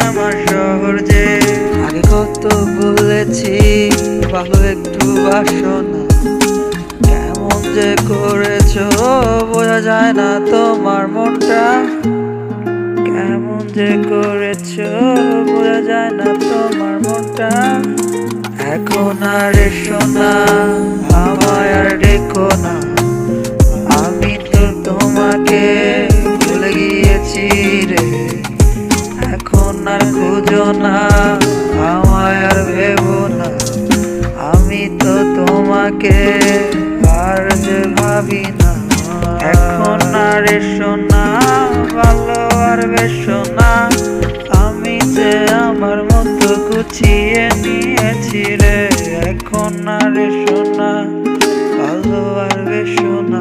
আমার শহর যে। আগে কত বলেছি ভালো একটু বাসো না, কেমন যে করেছো বোঝা যায় না তোমার মনটা। কেমন যে করেছো বোঝা যায় না তোমার মনটা। এখন আর এসো না, আমায় আর ডেকো না, আমি তো তোমাকে ভুলে গিয়েছি রে। এখন আর খুঁজো না, আমায় আর ভেবো না, আমি তো তোমাকে আর যে ভাবি না। এখন আর এসো না, ভালো আর বেসো না, আমি যে আমার মতো গুছিয়ে নিয়েছি রে। এখন আর এসো না, ভালো আর বেসো না।